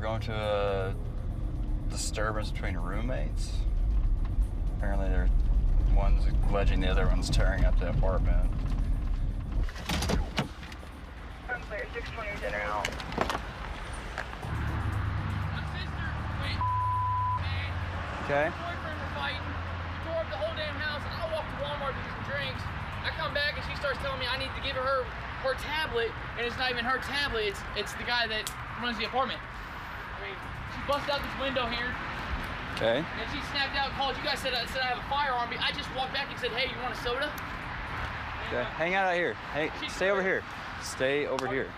going to a disturbance between roommates. Apparently one's alleging the other one's tearing up the apartment. I'm clear, 620 dinner out. My sister, wait, man. Okay. My boyfriend were fighting. He tore up the whole damn house. I walked to Walmart to get some drinks. I come back and she starts telling me I need to give her tablet, and it's not even her tablet, it's the guy that runs the apartment. I mean, she busted out this window here. Okay. And she snapped out and called. You guys said I have a firearm. I just walked back and said, hey, you want a soda? Okay. Hang out here. Hey, stay over here. Stay over here.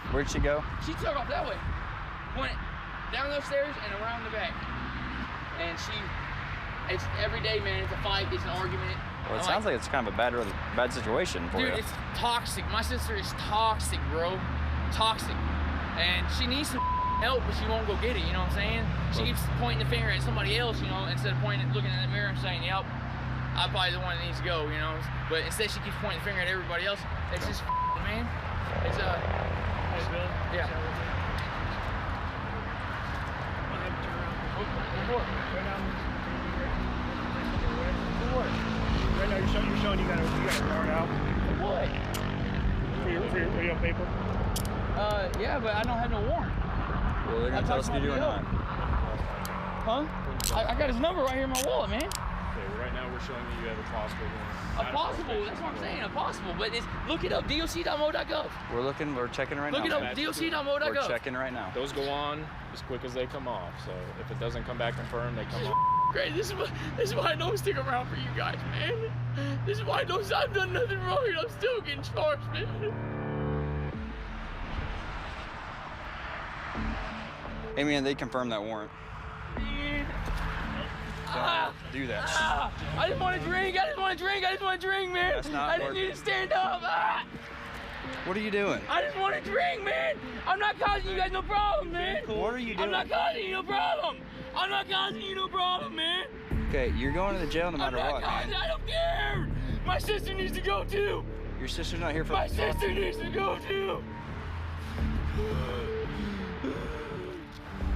Where'd she go? She took off that way. Went down those stairs and around the back. And it's every day, man. It's a fight. It's an argument. Well, it sounds like it's kind of a bad situation for you. Dude, it's toxic. My sister is toxic, bro. Toxic. And she needs some help, but she won't go get it, you know what I'm saying? She keeps pointing the finger at somebody else, you know, instead of looking in the mirror and saying, yep, I'm probably the one that needs to go, you know? But instead she keeps pointing the finger at everybody else. It's just, man. It's, Hey, Bill? yeah. Right now you're showing you got a warrant out. What? For your paper? Yeah, but I don't have no warrant. Well, they're gonna tell us if you do or not. Huh? I got his number right here in my wallet, man. Okay, well, right now we're showing you have a possible warrant. A possible, that's what I'm saying, a possible. But look it up, doc.mo.gov. We're checking right now. Look it up, doc.mo.gov. We're checking right now. Those go on as quick as they come off. So if it doesn't come back confirmed, they come off. Great, this is why I don't stick around for you guys, man. This is why I've done nothing wrong and I'm still getting charged, man. Hey man, they confirmed that warrant. Don't do that. I just want to drink, man. That's not I just need to stand up. What are you doing? I just want to drink, man. I'm not causing you guys no problem, man. What are you doing? I'm not causing you no problem, man. Okay, you're going to the jail no matter what, man. I don't care. My sister needs to go too. Your sister's not here for My sister needs to go too.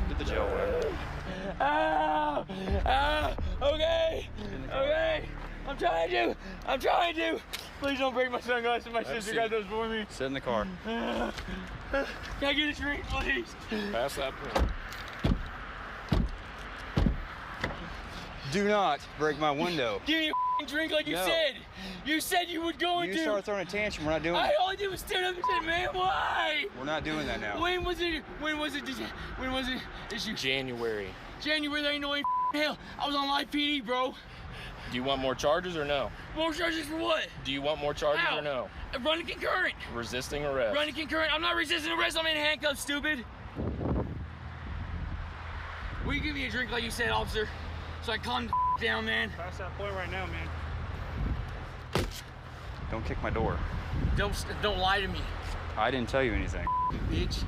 Get the jail warrant. Okay. I'm trying to. Please don't break my sunglasses. My sister got those for me. Sit in the car. Can I get a drink, please? Pass that point. Do not break my window. Give me a drink like you said. You said you would go into. You start throwing a tantrum. We're not doing I it. all I did was stand up and say, man, why? We're not doing that now. When was it issue? January. January, there ain't no way hell. I was on live PD, bro. Do you want more charges or no? More charges for what? Do you want more charges or no? Running concurrent. Resisting arrest. Running concurrent. I'm not resisting arrest. I'm in handcuffs, stupid. Will you give me a drink like you said, officer? So I calm the down, man. Pass that point right now, man. Don't kick my door. Don't lie to me. I didn't tell you anything. You bitch.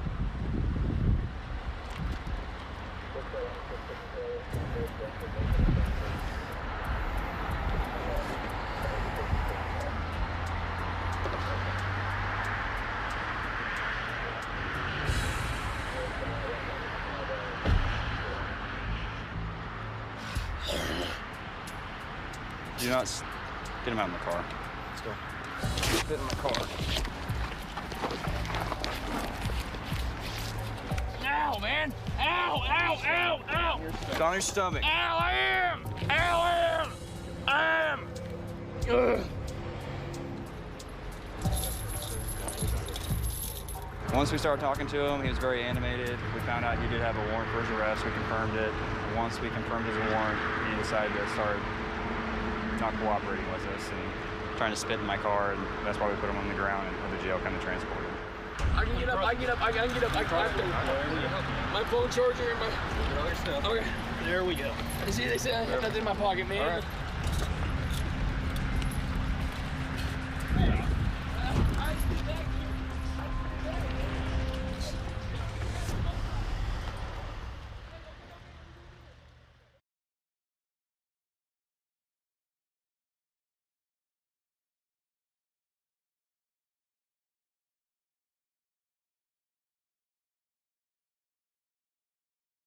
Do not get him out in the car. Let's go. Fit in the car. Ow, man. Ow. It's on your stomach. Ow, I am. Ugh. Once we started talking to him, he was very animated. We found out he did have a warrant for his arrest. We confirmed it. Once we confirmed his warrant, he decided to start not cooperating with us and trying to spit in my car, and that's why we put him on the ground and had the jail come to transport him. I can get up. My phone charger and my other stuff. Okay. There we go. See, they said I have nothing in my pocket, man. All right.